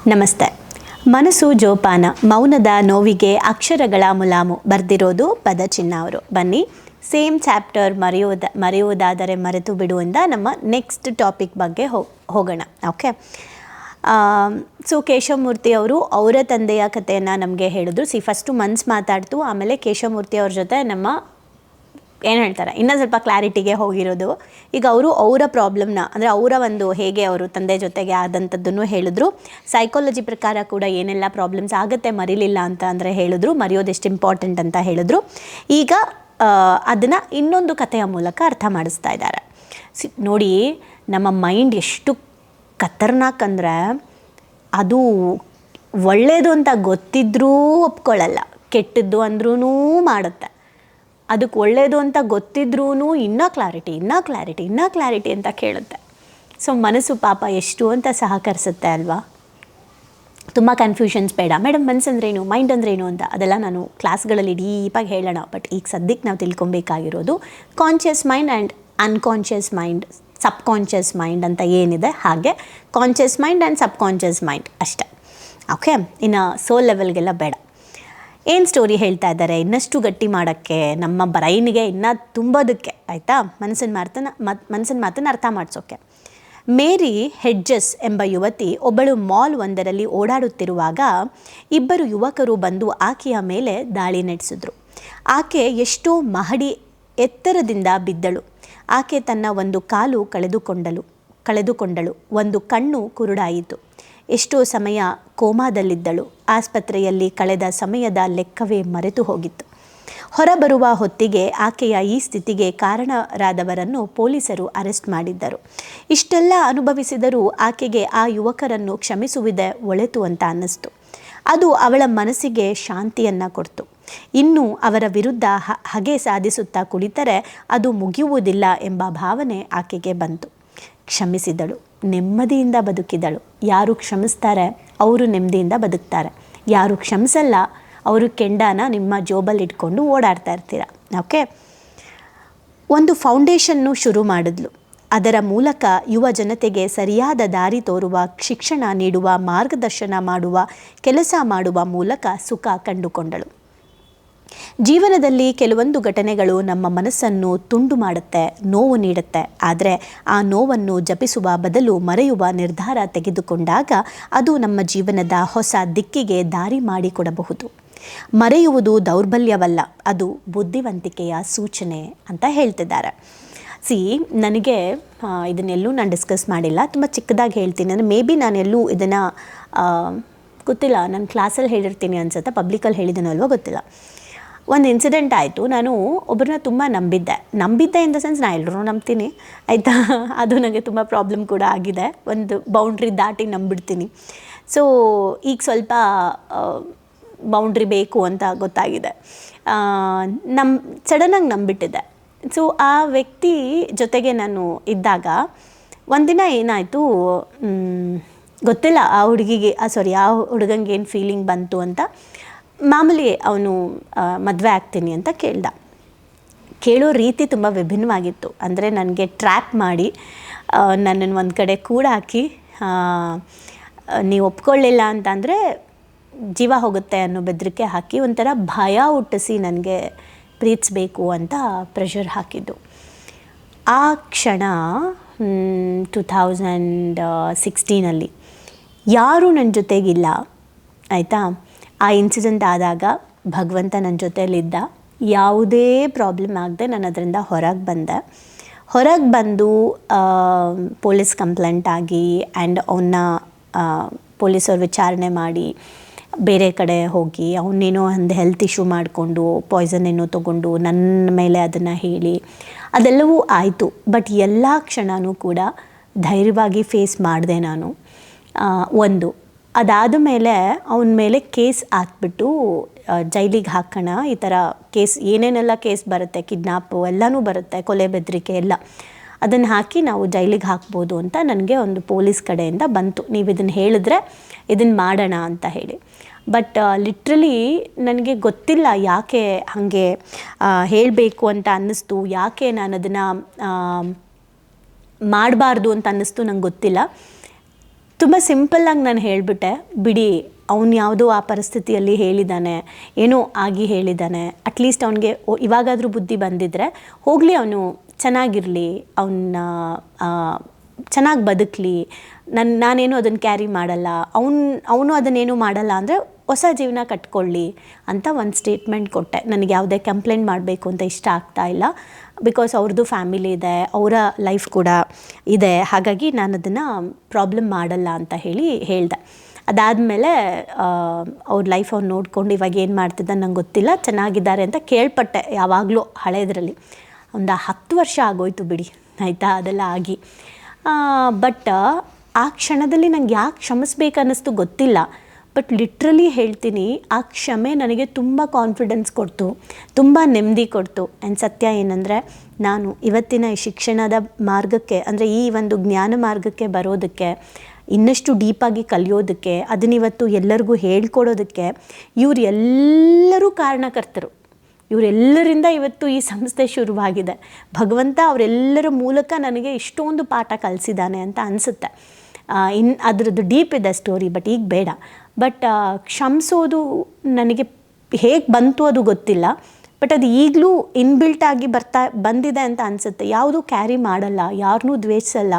ನಮಸ್ತೆ. ಮನಸ್ಸು ಜೋಪಾನ, ಮೌನದ ನೋವಿಗೆ ಅಕ್ಷರಗಳ ಮುಲಾಮು ಬರೆದಿರೋದು ಪದಚಿನ್ನ ಅವರು. ಬನ್ನಿ, ಸೇಮ್ ಚಾಪ್ಟರ್ ಮರೆಯುವುದಾದರೆ ಮರೆತು ಬಿಡುವಂತ ನಮ್ಮ ನೆಕ್ಸ್ಟ್ ಟಾಪಿಕ್ ಬಗ್ಗೆ ಹೋಗೋಣ. ಓಕೆ. ಸೊ ಕೇಶವಮೂರ್ತಿ ಅವರು ಅವರ ತಂದೆಯ ಕಥೆಯನ್ನು ನಮಗೆ ಹೇಳಿದ್ರು. ಫಸ್ಟು ಮನ್ಸು ಮಾತಾಡ್ತು, ಆಮೇಲೆ ಕೇಶವಮೂರ್ತಿ ಅವ್ರ ಜೊತೆ ನಮ್ಮ ಏನು ಹೇಳ್ತಾರೆ ಇನ್ನೂ ಸ್ವಲ್ಪ ಕ್ಲಾರಿಟಿಗೆ ಹೋಗಿರೋದು. ಈಗ ಅವರು ಅವರ ಪ್ರಾಬ್ಲಮ್ನ ಅಂದರೆ ಅವರ ಒಂದು ಹೇಗೆ ಅವರು ತಂದೆ ಜೊತೆಗೆ ಆದಂಥದ್ದನ್ನು ಹೇಳಿದ್ರು. ಸೈಕಾಲಜಿ ಪ್ರಕಾರ ಕೂಡ ಏನೆಲ್ಲ ಪ್ರಾಬ್ಲಮ್ಸ್ ಆಗುತ್ತೆ ಮರೀಲಿಲ್ಲ ಅಂತ ಅಂದರೆ ಹೇಳಿದ್ರು, ಮರೆಯೋದು ಎಷ್ಟು ಇಂಪಾರ್ಟೆಂಟ್ ಅಂತ ಹೇಳಿದ್ರು. ಈಗ ಅದನ್ನು ಇನ್ನೊಂದು ಕಥೆಯ ಮೂಲಕ ಅರ್ಥ ಮಾಡಿಸ್ತಾ ಇದ್ದಾರೆ. ನೋಡಿ, ನಮ್ಮ ಮೈಂಡ್ ಎಷ್ಟು ಖತರ್ನಾಕ್ ಅಂದರೆ ಅದು ಒಳ್ಳೆಯದು ಅಂತ ಗೊತ್ತಿದ್ರೂ ಒಪ್ಕೊಳ್ಳಲ್ಲ, ಕೆಟ್ಟದ್ದು ಅಂದ್ರೂ ಮಾಡುತ್ತೆ. ಅದಕ್ಕೆ ಒಳ್ಳೆಯದು ಅಂತ ಗೊತ್ತಿದ್ರೂ ಇನ್ನೂ ಕ್ಲಾರಿಟಿ ಅಂತ ಕೇಳುತ್ತೆ. ಸೊ ಮನಸ್ಸು ಪಾಪ ಎಷ್ಟು ಅಂತ ಸಹಕರಿಸುತ್ತೆ ಅಲ್ವಾ. ತುಂಬ ಕನ್ಫ್ಯೂಷನ್ಸ್ ಬೇಡ. ಮೇಡಮ್ ಮನಸ್ಸಂದ್ರೇನು, ಮೈಂಡ್ ಅಂದ್ರೇನು ಅಂತ ಅದೆಲ್ಲ ನಾನು ಕ್ಲಾಸ್ಗಳಲ್ಲಿ ಡೀಪಾಗಿ ಹೇಳೋಣ. ಬಟ್ ಈಗ ಸದ್ಯಕ್ಕೆ ನಾವು ತಿಳ್ಕೊಬೇಕಾಗಿರೋದು conscious mind and unconscious mind, subconscious mind ಅಂತ ಏನಿದೆ, ಹಾಗೆ conscious mind and subconscious mind ಅಷ್ಟೇ. ಓಕೆ, ಇನ್ನು ಸೋಲ್ ಲೆವೆಲ್ಗೆಲ್ಲ ಬೇಡ. ಏನು ಸ್ಟೋರಿ ಹೇಳ್ತಾ ಇದ್ದಾರೆ, ಇನ್ನಷ್ಟು ಗಟ್ಟಿ ಮಾಡೋಕ್ಕೆ, ನಮ್ಮ ಬ್ರೈನ್ಗೆ ಇನ್ನೂ ತುಂಬೋದಕ್ಕೆ, ಆಯಿತಾ, ಮನಸ್ಸಿನ ಮಾತನ್ನು ಅರ್ಥ ಮಾಡಿಸೋಕ್ಕೆ. ಮೇರಿ ಹೆಡ್ಜಸ್ ಎಂಬ ಯುವತಿ ಒಬ್ಬಳು ಮಾಲ್ ಒಂದರಲ್ಲಿ ಓಡಾಡುತ್ತಿರುವಾಗ ಇಬ್ಬರು ಯುವಕರು ಬಂದು ಆಕೆಯ ಮೇಲೆ ದಾಳಿ ನಡೆಸಿದ್ರು. ಆಕೆ ಎಷ್ಟೋ ಮಹಡಿ ಎತ್ತರದಿಂದ ಬಿದ್ದಳು. ಆಕೆ ತನ್ನ ಒಂದು ಕಾಲು ಕಳೆದುಕೊಂಡಳು, ಒಂದು ಕಣ್ಣು ಕುರುಡಾಯಿತು. ಎಷ್ಟೋ ಸಮಯ ಕೋಮಾದಲ್ಲಿದ್ದಳು. ಆಸ್ಪತ್ರೆಯಲ್ಲಿ ಕಳೆದ ಸಮಯದ ಲೆಕ್ಕವೇ ಮರೆತು ಹೋಗಿತ್ತು. ಹೊರಬರುವ ಹೊತ್ತಿಗೆ ಆಕೆಯ ಈ ಸ್ಥಿತಿಗೆ ಕಾರಣರಾದವರನ್ನು ಪೊಲೀಸರು ಅರೆಸ್ಟ್ ಮಾಡಿದ್ದರು. ಇಷ್ಟೆಲ್ಲ ಅನುಭವಿಸಿದರೂ ಆಕೆಗೆ ಆ ಯುವಕರನ್ನು ಕ್ಷಮಿಸುವುದೇ ಒಳಿತು ಅಂತ ಅನ್ನಿಸ್ತು. ಅದು ಅವಳ ಮನಸ್ಸಿಗೆ ಶಾಂತಿಯನ್ನು ಕೊಡ್ತು. ಇನ್ನು ಅವರ ವಿರುದ್ಧ ಹಗೆ ಸಾಧಿಸುತ್ತಾ ಕುಳಿತರೆ ಅದು ಮುಗಿಯುವುದಿಲ್ಲ ಎಂಬ ಭಾವನೆ ಆಕೆಗೆ ಬಂತು. ಕ್ಷಮಿಸಿದಳು, ನೆಮ್ಮದಿಯಿಂದ ಬದುಕಿದಳು. ಯಾರು ಕ್ಷಮಿಸ್ತಾರೆ ಅವರು ನೆಮ್ಮದಿಯಿಂದ ಬದುಕ್ತಾರೆ. ಯಾರು ಕ್ಷಮಿಸಲ್ಲ ಅವರು ಕೆಂಡನ ನಿಮ್ಮ ಜೋಬಲ್ಲಿ ಇಟ್ಕೊಂಡು ಓಡಾಡ್ತಾ ಇರ್ತೀರ. ಓಕೆ. ಒಂದು ಫೌಂಡೇಶನ್ನು ಶುರು ಮಾಡಿದ್ಲು. ಅದರ ಮೂಲಕ ಯುವ ಜನತೆಗೆ ಸರಿಯಾದ ದಾರಿ ತೋರುವ, ಶಿಕ್ಷಣ ನೀಡುವ, ಮಾರ್ಗದರ್ಶನ ಮಾಡುವ ಕೆಲಸ ಮಾಡುವ ಮೂಲಕ ಸುಖ ಕಂಡುಕೊಂಡಳು. ಜೀವನದಲ್ಲಿ ಕೆಲವೊಂದು ಘಟನೆಗಳು ನಮ್ಮ ಮನಸ್ಸನ್ನು ತುಂಡು ಮಾಡುತ್ತೆ, ನೋವು ನೀಡುತ್ತೆ. ಆದರೆ ಆ ನೋವನ್ನು ಜಪಿಸುವ ಬದಲು ಮರೆಯುವ ನಿರ್ಧಾರ ತೆಗೆದುಕೊಂಡಾಗ ಅದು ನಮ್ಮ ಜೀವನದ ಹೊಸ ದಿಕ್ಕಿಗೆ ದಾರಿ ಮಾಡಿಕೊಡಬಹುದು. ಮರೆಯುವುದು ದೌರ್ಬಲ್ಯವಲ್ಲ, ಅದು ಬುದ್ಧಿವಂತಿಕೆಯ ಸೂಚನೆ ಅಂತ ಹೇಳ್ತಿದ್ದಾರೆ. ನನಗೆ ಇದನ್ನೆಲ್ಲೂ ನಾನು ಡಿಸ್ಕಸ್ ಮಾಡಿಲ್ಲ, ತುಂಬ ಚಿಕ್ಕದಾಗಿ ಹೇಳ್ತೀನಿ. ಅಂದರೆ ಮೇ ಬಿ ನಾನೆಲ್ಲೂ ಇದನ್ನು ಗೊತ್ತಿಲ್ಲ, ನಾನು ಕ್ಲಾಸಲ್ಲಿ ಹೇಳಿರ್ತೀನಿ ಅನ್ಸುತ್ತೆ, ಪಬ್ಲಿಕಲ್ಲಿ ಹೇಳಿದ್ದೀನಲ್ವ ಗೊತ್ತಿಲ್ಲ. ಒಂದು ಇನ್ಸಿಡೆಂಟ್ ಆಯಿತು. ನಾನು ಒಬ್ಬರನ್ನ ತುಂಬ ನಂಬಿದ್ದೆ ಇನ್ ದ ಸೆನ್ಸ್, ನಾನು ಎಲ್ಲರೂ ನಂಬ್ತೀನಿ, ಆಯಿತಾ. ಅದು ನನಗೆ ತುಂಬ ಪ್ರಾಬ್ಲಮ್ ಕೂಡ ಆಗಿದೆ. ಒಂದು ಬೌಂಡ್ರಿ ದಾಟಿ ನಂಬಿಡ್ತೀನಿ. ಸೊ ಈಗ ಸ್ವಲ್ಪ ಬೌಂಡ್ರಿ ಬೇಕು ಅಂತ ಗೊತ್ತಾಗಿದೆ. ಸಡನ್ನಾಗಿ ನಂಬಿಟ್ಟಿದ್ದೆ. ಸೊ ಆ ವ್ಯಕ್ತಿ ಜೊತೆಗೆ ನಾನು ಇದ್ದಾಗ ಒಂದಿನ ಏನಾಯಿತು ಗೊತ್ತಿಲ್ಲ, ಆ ಹುಡುಗಂಗೆ ಏನು ಫೀಲಿಂಗ್ ಬಂತು ಅಂತ. ಮಾಮೂಲಿ ಅವನು ಮದುವೆ ಆಗ್ತೀನಿ ಅಂತ ಕೇಳೋ ರೀತಿ ತುಂಬ ವಿಭಿನ್ನವಾಗಿತ್ತು. ಅಂದರೆ ನನಗೆ ಟ್ರ್ಯಾಪ್ ಮಾಡಿ ನನ್ನನ್ನು ಒಂದು ಕಡೆ ಕೂಡಾಕಿ, ನೀವು ಒಪ್ಕೊಳ್ಳಿಲ್ಲ ಅಂತಂದರೆ ಜೀವ ಹೋಗುತ್ತೆ ಅನ್ನೋ ಬೆದರಿಕೆ ಹಾಕಿ ಒಂಥರ ಭಯ ಹುಟ್ಟಿಸಿ ನನಗೆ ಪ್ರೀತಿಸಬೇಕು ಅಂತ ಪ್ರೆಷರ್ ಹಾಕಿದ್ದು. ಆ ಕ್ಷಣ 2016 ಯಾರೂ ನನ್ನ ಜೊತೆಗಿಲ್ಲ, ಆಯಿತಾ. ಆ ಇನ್ಸಿಡೆಂಟ್ ಆದಾಗ ಭಗವಂತ ನನ್ನ ಜೊತೆಯಲ್ಲಿದ್ದ. ಯಾವುದೇ ಪ್ರಾಬ್ಲಮ್ ಆಗದೆ ನಾನು ಅದರಿಂದ ಹೊರಗೆ ಬಂದು ಪೊಲೀಸ್ ಕಂಪ್ಲೇಂಟ್ ಆಗಿ ಆ್ಯಂಡ್ ಅವನ್ನ ಪೊಲೀಸವ್ರು ವಿಚಾರಣೆ ಮಾಡಿ ಬೇರೆ ಕಡೆ ಹೋಗಿ ಅವನೇನೋ ಒಂದು ಹೆಲ್ತ್ ಇಶ್ಯೂ ಮಾಡಿಕೊಂಡು ಪಾಯ್ಸನ್ ಏನೋ ತೊಗೊಂಡು ನನ್ನ ಮೇಲೆ ಅದನ್ನು ಹೇಳಿ ಅದೆಲ್ಲವೂ ಆಯಿತು. ಬಟ್ ಎಲ್ಲ ಕ್ಷಣವೂ ಕೂಡ ಧೈರ್ಯವಾಗಿ ಫೇಸ್ ಮಾಡಿದೆ ನಾನು. ಅದಾದ ಮೇಲೆ ಅವನ ಮೇಲೆ ಕೇಸ್ ಹಾಕ್ಬಿಟ್ಟು ಜೈಲಿಗೆ ಹಾಕೋಣ, ಈ ಥರ ಕೇಸ್ ಏನೇನೆಲ್ಲ ಕೇಸ್ ಬರುತ್ತೆ, ಕಿಡ್ನಾಪು ಎಲ್ಲನೂ ಬರುತ್ತೆ, ಕೊಲೆ ಬೆದರಿಕೆ ಎಲ್ಲ, ಅದನ್ನು ಹಾಕಿ ನಾವು ಜೈಲಿಗೆ ಹಾಕ್ಬೋದು ಅಂತ ನನಗೆ ಒಂದು ಪೊಲೀಸ್ ಕಡೆಯಿಂದ ಬಂತು. ನೀವು ಇದನ್ನು ಹೇಳಿದ್ರೆ ಇದನ್ನು ಮಾಡೋಣ ಅಂತ ಹೇಳಿ. ಬಟ್ ಲಿಟ್ರಲಿ ನನಗೆ ಗೊತ್ತಿಲ್ಲ ಯಾಕೆ ಹಾಗೆ ಹೇಳಬೇಕು ಅಂತ ಅನ್ನಿಸ್ತು, ಯಾಕೆ ನಾನು ಅದನ್ನು ಮಾಡಬಾರ್ದು ಅಂತ ಅನ್ನಿಸ್ತು, ನಂಗೆ ಗೊತ್ತಿಲ್ಲ. ತುಂಬ ಸಿಂಪಲ್ಲಾಗಿ ನಾನು ಹೇಳಿಬಿಟ್ಟೆ, ಬಿಡಿ ಅವ್ನು ಯಾವುದೋ ಆ ಪರಿಸ್ಥಿತಿಯಲ್ಲಿ ಹೇಳಿದ್ದಾನೆ, ಏನೋ ಆಗಿ ಹೇಳಿದ್ದಾನೆ, ಅಟ್ಲೀಸ್ಟ್ ಅವನಿಗೆ ಇವಾಗಾದರೂ ಬುದ್ಧಿ ಬಂದಿದ್ದರೆ ಹೋಗಲಿ, ಅವನು ಚೆನ್ನಾಗಿರಲಿ, ಚೆನ್ನಾಗಿ ಬದುಕಲಿ, ನಾನೇನು ಅದನ್ನು ಕ್ಯಾರಿ ಮಾಡಲ್ಲ, ಅವನು ಅದನ್ನೇನು ಮಾಡಲ್ಲ ಅಂದರೆ ಹೊಸ ಜೀವನ ಕಟ್ಕೊಳ್ಳಿ ಅಂತ ಒಂದು ಸ್ಟೇಟ್ಮೆಂಟ್ ಕೊಟ್ಟೆ. ನನಗೆ ಯಾವುದೇ ಕಂಪ್ಲೇಂಟ್ ಮಾಡಬೇಕು ಅಂತ ಇಷ್ಟ ಆಗ್ತಾ ಇಲ್ಲ, ಬಿಕಾಸ್ ಅವ್ರದ್ದು ಫ್ಯಾಮಿಲಿ ಇದೆ, ಅವರ ಲೈಫ್ ಕೂಡ ಇದೆ, ಹಾಗಾಗಿ ನಾನು ಅದನ್ನು ಪ್ರಾಬ್ಲಮ್ ಮಾಡಲ್ಲ ಅಂತ ಹೇಳಿದೆ. ಅದಾದಮೇಲೆ ಅವ್ರ ಲೈಫ್ ಅವ್ರು ನೋಡ್ಕೊಂಡು ಇವಾಗ ಏನು ಮಾಡ್ತಿದ್ದ ನಂಗೆ ಗೊತ್ತಿಲ್ಲ, ಚೆನ್ನಾಗಿದ್ದಾರೆ ಅಂತ ಕೇಳ್ಪಟ್ಟೆ ಯಾವಾಗಲೂ ಹಳೆಯದ್ರಲ್ಲಿ. ಒಂದು 10 ವರ್ಷ ಆಗೋಯ್ತು ಬಿಡಿ, ಆಯಿತಾ, ಅದೆಲ್ಲ ಆಗಿ. ಬಟ್ ಆ ಕ್ಷಣದಲ್ಲಿ ನಂಗೆ ಯಾಕೆ ಕ್ಷಮಿಸ್ಬೇಕು ಅನ್ನಿಸ್ತು ಗೊತ್ತಿಲ್ಲ. ಬಟ್ ಲಿಟ್ರಲಿ ಹೇಳ್ತೀನಿ, ಆ ಕ್ಷಮೆ ನನಗೆ ತುಂಬ ಕಾನ್ಫಿಡೆನ್ಸ್ ಕೊಡ್ತು, ತುಂಬ ನೆಮ್ಮದಿ ಕೊಡ್ತು. ಆ್ಯಂಡ್ ಸತ್ಯ ಏನಂದರೆ, ನಾನು ಇವತ್ತಿನ ಈ ಶಿಕ್ಷಣದ ಮಾರ್ಗಕ್ಕೆ, ಅಂದರೆ ಈ ಒಂದು ಜ್ಞಾನ ಮಾರ್ಗಕ್ಕೆ ಬರೋದಕ್ಕೆ, ಇನ್ನಷ್ಟು ಡೀಪಾಗಿ ಕಲಿಯೋದಕ್ಕೆ, ಅದನ್ನಿವತ್ತು ಎಲ್ಲರಿಗೂ ಹೇಳ್ಕೊಡೋದಕ್ಕೆ ಇವರೆಲ್ಲರೂ ಕಾರಣಕರ್ತರು. ಇವರೆಲ್ಲರಿಂದ ಇವತ್ತು ಈ ಸಂಸ್ಥೆ ಶುರುವಾಗಿದೆ. ಭಗವಂತ ಅವರೆಲ್ಲರ ಮೂಲಕ ನನಗೆ ಇಷ್ಟೊಂದು ಪಾಠ ಕಲಿಸಿದ್ದಾನೆ ಅಂತ ಅನಿಸುತ್ತೆ. ಅದರದ್ದು ಡೀಪ್ ಇದೆ ಸ್ಟೋರಿ, ಬಟ್ ಈಗ ಬೇಡ. ಬಟ್ ಕ್ಷಮಿಸೋದು ನನಗೆ ಹೇಗೆ ಬಂತು ಅದು ಗೊತ್ತಿಲ್ಲ, ಬಟ್ ಅದು ಈಗಲೂ ಇನ್ಬಿಲ್ಟ್ ಆಗಿ ಬಂದಿದೆ ಅಂತ ಅನಿಸುತ್ತೆ. ಯಾವುದೂ ಕ್ಯಾರಿ ಮಾಡಲ್ಲ, ಯಾರನ್ನೂ ದ್ವೇಷಿಸಲ್ಲ,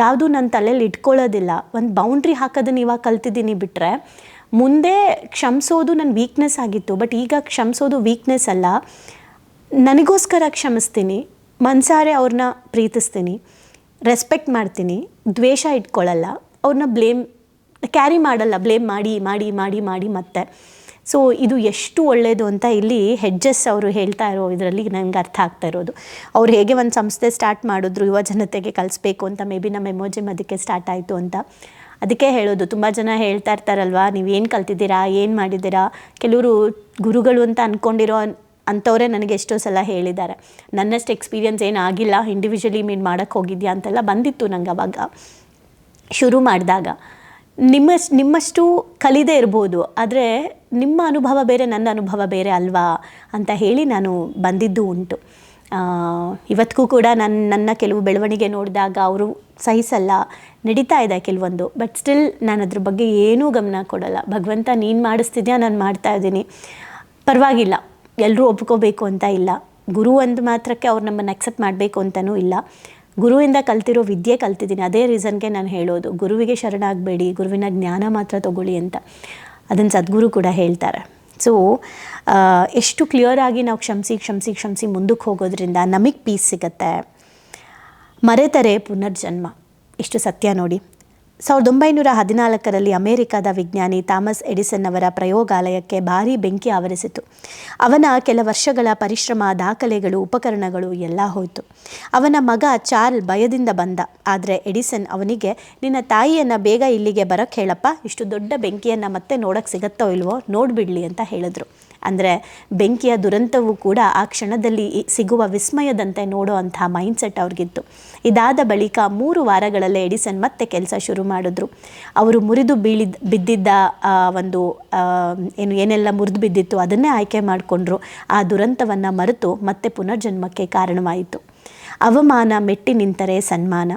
ಯಾವುದೂ ನನ್ನ ತಲೆಯಲ್ಲಿ ಇಟ್ಕೊಳ್ಳೋದಿಲ್ಲ. ಒಂದು ಬೌಂಡ್ರಿ ಹಾಕೋದನ್ನು ಇವಾಗ ಕಲ್ತಿದ್ದೀನಿ, ಬಿಟ್ಟರೆ ಮುಂದೆ ಕ್ಷಮಿಸೋದು ನನ್ನ ವೀಕ್ನೆಸ್ ಆಗಿತ್ತು. ಬಟ್ ಈಗ ಕ್ಷಮಿಸೋದು ವೀಕ್ನೆಸ್ ಅಲ್ಲ, ನನಗೋಸ್ಕರ ಕ್ಷಮಿಸ್ತೀನಿ, ಮನಸಾರೆ ಅವ್ರನ್ನ ಪ್ರೀತಿಸ್ತೀನಿ, ರೆಸ್ಪೆಕ್ಟ್ ಮಾಡ್ತೀನಿ, ದ್ವೇಷ ಇಟ್ಕೊಳ್ಳಲ್ಲ, ಅವ್ರನ್ನ ಕ್ಯಾರಿ ಮಾಡಲ್ಲ, ಬ್ಲೇಮ್ ಮಾಡಿ ಮಾಡಿ ಮಾಡಿ ಮಾಡಿ ಮತ್ತೆ. ಸೊ ಇದು ಎಷ್ಟು ಒಳ್ಳೆಯದು ಅಂತ ಇಲ್ಲಿ ಹೆಡ್ಜಸ್ ಅವರು ಹೇಳ್ತಾ ಇರೋ ಇದರಲ್ಲಿ ನನಗೆ ಅರ್ಥ ಆಗ್ತಾ ಇರೋದು. ಅವ್ರು ಹೇಗೆ ಒಂದು ಸಂಸ್ಥೆ ಸ್ಟಾರ್ಟ್ ಮಾಡಿದ್ರು ಯುವ ಜನತೆಗೆ ಕಲಿಸ್ಬೇಕು ಅಂತ, ಮೇ ಬಿ ನಮ್ಮ ಎಮೋಜಿಮ್ ಅದಕ್ಕೆ ಸ್ಟಾರ್ಟ್ ಆಯಿತು ಅಂತ. ಅದಕ್ಕೆ ಹೇಳೋದು, ತುಂಬ ಜನ ಹೇಳ್ತಾ ಇರ್ತಾರಲ್ವ, ನೀವೇನು ಕಲ್ತಿದ್ದೀರಾ, ಏನು ಮಾಡಿದ್ದೀರಾ. ಕೆಲವರು ಗುರುಗಳು ಅಂತ ಅಂದ್ಕೊಂಡಿರೋ ಅಂಥವರೇ ನನಗೆ ಎಷ್ಟೋ ಸಲ ಹೇಳಿದ್ದಾರೆ, ನನ್ನಷ್ಟು ಎಕ್ಸ್ಪೀರಿಯನ್ಸ್ ಏನಾಗಿಲ್ಲ, ಇಂಡಿವಿಜುವಲಿ ಮೀನ್ ಮಾಡೋಕ್ಕೆ ಹೋಗಿದ್ಯಾ ಅಂತೆಲ್ಲ ಬಂದಿತ್ತು ನಂಗೆ ಅವಾಗ ಶುರು ಮಾಡಿದಾಗ. ನಿಮ್ಮಷ್ಟು ಕಲಿದೇ ಇರ್ಬೋದು, ಆದರೆ ನಿಮ್ಮ ಅನುಭವ ಬೇರೆ, ನನ್ನ ಅನುಭವ ಬೇರೆ ಅಲ್ವಾ ಅಂತ ಹೇಳಿ ನಾನು ಬಂದಿದ್ದು ಉಂಟು. ಇವತ್ತಿಗೂ ಕೂಡ ನನ್ನ ಕೆಲವು ಬೆಳವಣಿಗೆ ನೋಡಿದಾಗ ಅವರು ಸಹಿಸಲ್ಲ, ನಡೀತಾ ಇದೆ ಕೆಲವೊಂದು, ಬಟ್ ಸ್ಟಿಲ್ ನಾನು ಅದ್ರ ಬಗ್ಗೆ ಏನೂ ಗಮನ ಕೊಡಲ್ಲ. ಭಗವಂತ ನೀನು ಮಾಡಿಸ್ತಿದ್ಯಾ, ನಾನು ಮಾಡ್ತಾ ಇದ್ದೀನಿ, ಪರವಾಗಿಲ್ಲ, ಎಲ್ಲರೂ ಒಪ್ಕೋಬೇಕು ಅಂತ ಇಲ್ಲ. ಗುರು ಒಂದು ಮಾತ್ರಕ್ಕೆ ಅವ್ರು ನಮ್ಮನ್ನು ಅಕ್ಸೆಪ್ಟ್ ಮಾಡಬೇಕು ಅಂತಲೂ ಇಲ್ಲ. ಗುರುವಿಂದ ಕಲ್ತಿರೋ ವಿದ್ಯೆ ಕಲ್ತಿದ್ದೀನಿ, ಅದೇ ರೀಸನ್ಗೆ ನಾನು ಹೇಳೋದು, ಗುರುವಿಗೆ ಶರಣಾಗಬೇಡಿ, ಗುರುವಿನ ಜ್ಞಾನ ಮಾತ್ರ ತಗೊಳ್ಳಿ ಅಂತ. ಅದನ್ನು ಸದ್ಗುರು ಕೂಡ ಹೇಳ್ತಾರೆ. ಸೊ ಎಷ್ಟು ಕ್ಲಿಯರಾಗಿ ನಾವು ಕ್ಷಮಿಸಿ ಮುಂದಕ್ಕೆ ಹೋಗೋದ್ರಿಂದ ನಮಗೆ ಪೀಸ್ ಸಿಗುತ್ತೆ. ಮರೆತರೆ ಪುನರ್ಜನ್ಮ, ಇಷ್ಟು ಸತ್ಯ ನೋಡಿ. 1914ರಲ್ಲಿ ಅಮೆರಿಕದ ವಿಜ್ಞಾನಿ ಥಾಮಸ್ ಎಡಿಸನ್ ಅವರ ಪ್ರಯೋಗಾಲಯಕ್ಕೆ ಭಾರೀ ಬೆಂಕಿ ಆವರಿಸಿತು. ಅವನ ಕೆಲ ವರ್ಷಗಳ ಪರಿಶ್ರಮ, ದಾಖಲೆಗಳು, ಉಪಕರಣಗಳು ಎಲ್ಲ ಹೋಯಿತು. ಅವನ ಮಗ ಚಾರ್ಲ್ ಭಯದಿಂದ ಬಂದ. ಆದರೆ ಎಡಿಸನ್ ಅವನಿಗೆ, ನಿನ್ನ ತಾಯಿಯನ್ನು ಬೇಗ ಇಲ್ಲಿಗೆ ಬರೋಕ್ಕೆ ಹೇಳಪ್ಪ, ಇಷ್ಟು ದೊಡ್ಡ ಬೆಂಕಿಯನ್ನು ಮತ್ತೆ ನೋಡೋಕ್ಕೆ ಸಿಗತ್ತೋ ಇಲ್ವೋ ನೋಡಿಬಿಡಲಿ ಅಂತ ಹೇಳಿದ್ರು. ಅಂದರೆ ಬೆಂಕಿಯ ದುರಂತವೂ ಕೂಡ ಆ ಕ್ಷಣದಲ್ಲಿ ಸಿಗುವ ವಿಸ್ಮಯದಂತೆ ನೋಡೋ ಅಂಥ ಮೈಂಡ್ಸೆಟ್ ಅವ್ರಿಗಿತ್ತು. ಇದಾದ ಬಳಿಕ 3 ವಾರಗಳಲ್ಲೇ ಎಡಿಸನ್ ಮತ್ತೆ ಕೆಲಸ ಶುರು ಮಾಡಿದ್ರು. ಅವರು ಮುರಿದು ಬಿದ್ದಿದ್ದ ಒಂದು ಏನೆಲ್ಲ ಮುರಿದು ಬಿದ್ದಿತ್ತು ಅದನ್ನೇ ಆಯ್ಕೆ ಮಾಡಿಕೊಂಡ್ರು. ಆ ದುರಂತವನ್ನು ಮರೆತು ಮತ್ತೆ ಪುನರ್ಜನ್ಮಕ್ಕೆ ಕಾರಣವಾಯಿತು. ಅವಮಾನ ಮೆಟ್ಟಿ ನಿಂತರೆ ಸನ್ಮಾನ.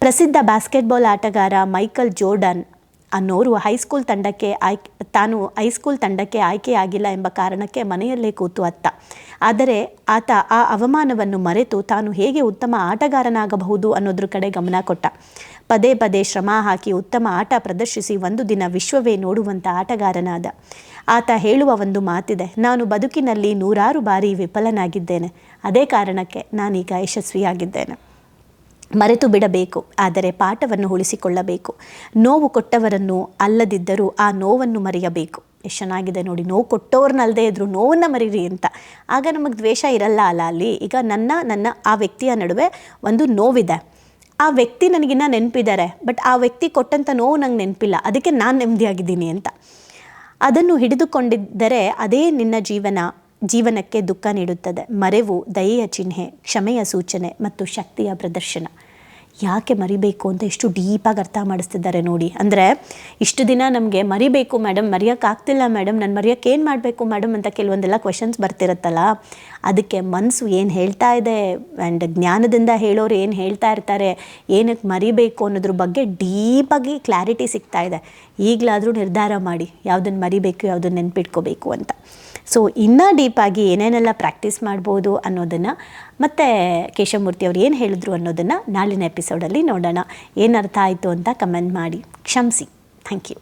ಪ್ರಸಿದ್ಧ ಬಾಸ್ಕೆಟ್ಬಾಲ್ ಆಟಗಾರ ಮೈಕಲ್ ಜೋರ್ಡನ್ ಅನ್ನೋರು ತಾನು ಹೈಸ್ಕೂಲ್ ತಂಡಕ್ಕೆ ಆಯ್ಕೆಯಾಗಿಲ್ಲ ಎಂಬ ಕಾರಣಕ್ಕೆ ಮನೆಯಲ್ಲೇ ಕೂತು ಅತ್ತ. ಆದರೆ ಆತ ಆ ಅವಮಾನವನ್ನು ಮರೆತು ತಾನು ಹೇಗೆ ಉತ್ತಮ ಆಟಗಾರನಾಗಬಹುದು ಅನ್ನೋದ್ರ ಕಡೆ ಗಮನ ಕೊಟ್ಟ. ಪದೇ ಪದೇ ಶ್ರಮ ಹಾಕಿ ಉತ್ತಮ ಆಟ ಪ್ರದರ್ಶಿಸಿ ಒಂದು ದಿನ ವಿಶ್ವವೇ ನೋಡುವಂಥ ಆಟಗಾರನಾದ. ಆತ ಹೇಳುವ ಒಂದು ಮಾತಿದೆ, ನಾನು ಬದುಕಿನಲ್ಲಿ 100 ಬಾರಿ ವಿಫಲನಾಗಿದ್ದೇನೆ, ಅದೇ ಕಾರಣಕ್ಕೆ ನಾನೀಗ ಯಶಸ್ವಿಯಾಗಿದ್ದೇನೆ. ಮರೆತು ಬಿಡಬೇಕು, ಆದರೆ ಪಾಠವನ್ನು ಉಳಿಸಿಕೊಳ್ಳಬೇಕು. ನೋವು ಕೊಟ್ಟವರನ್ನು ಅಲ್ಲದಿದ್ದರೂ ಆ ನೋವನ್ನು ಮರೆಯಬೇಕು. ಎಷ್ಟು ಚೆನ್ನಾಗಿದೆ ನೋಡಿ, ನೋವು ಕೊಟ್ಟವ್ರನ್ನಲ್ಲದೆ ಇದ್ದರೂ ನೋವನ್ನು ಮರೀರಿ ಅಂತ. ಆಗ ನಮಗೆ ದ್ವೇಷ ಇರಲ್ಲ ಅಲ್ಲ ಅಲ್ಲಿ. ಈಗ ನನ್ನ ಆ ವ್ಯಕ್ತಿಯ ನಡುವೆ ಒಂದು ನೋವಿದೆ, ಆ ವ್ಯಕ್ತಿ ನನಗಿನ್ನ ನೆನಪಿದ್ದಾರೆ, ಬಟ್ ಆ ವ್ಯಕ್ತಿ ಕೊಟ್ಟಂಥ ನೋವು ನಂಗೆ ನೆನಪಿಲ್ಲ, ಅದಕ್ಕೆ ನಾನು ನೆಮ್ಮದಿಯಾಗಿದ್ದೀನಿ ಅಂತ. ಅದನ್ನು ಹಿಡಿದುಕೊಂಡಿದ್ದರೆ ಅದೇ ನಿನ್ನ ಜೀವನಕ್ಕೆ ದುಃಖ ನೀಡುತ್ತದೆ. ಮರೆವು ದಯೆಯ ಚಿಹ್ನೆ, ಕ್ಷಮೆಯ ಸೂಚನೆ ಮತ್ತು ಶಕ್ತಿಯ ಪ್ರದರ್ಶನ. ಯಾಕೆ ಮರಿಬೇಕು ಅಂತ ಎಷ್ಟು ಡೀಪಾಗಿ ಅರ್ಥ ಮಾಡಿಸ್ತಿದ್ದಾರೆ ನೋಡಿ. ಅಂದರೆ ಇಷ್ಟು ದಿನ ನಮಗೆ ಮರಿಬೇಕು ಮೇಡಮ್, ಮರೆಯೋಕ್ಕಾಗ್ತಿಲ್ಲ ಮೇಡಮ್, ನಾನು ಮರೆಯೋಕ್ಕೆ ಏನು ಮಾಡಬೇಕು ಮೇಡಮ್ ಅಂತ ಕೆಲವೊಂದೆಲ್ಲ ಕ್ವೆಶನ್ಸ್ ಬರ್ತಿರುತ್ತಲ್ಲ, ಅದಕ್ಕೆ ಮನಸ್ಸು ಏನು ಹೇಳ್ತಾ ಇದೆ ಆ್ಯಂಡ್ ಜ್ಞಾನದಿಂದ ಹೇಳೋರು ಏನು ಹೇಳ್ತಾ ಇರ್ತಾರೆ, ಏನಕ್ಕೆ ಮರಿಬೇಕು ಅನ್ನೋದ್ರ ಬಗ್ಗೆ ಡೀಪಾಗಿ ಕ್ಲಾರಿಟಿ ಸಿಗ್ತಾ ಇದೆ. ಈಗಲಾದರೂ ನಿರ್ಧಾರ ಮಾಡಿ ಯಾವುದನ್ನು ಮರಿಬೇಕು, ಯಾವುದನ್ನು ನೆನ್ಪಿಟ್ಕೋಬೇಕು ಅಂತ. ಸೊ ಇನ್ನೂ ಡೀಪಾಗಿ ಏನೇನೆಲ್ಲ ಪ್ರಾಕ್ಟೀಸ್ ಮಾಡ್ಬೋದು ಅನ್ನೋದನ್ನು ಮತ್ತು ಕೇಶವಮೂರ್ತಿ ಅವ್ರು ಏನು ಹೇಳಿದ್ರು ಅನ್ನೋದನ್ನು ನಾಳಿನ ಎಪಿಸೋಡಲ್ಲಿ ನೋಡೋಣ. ಏನು ಅರ್ಥ ಆಯಿತು ಅಂತ ಕಮೆಂಟ್ ಮಾಡಿ ಕ್ಷಮಿಸಿ. Thank you.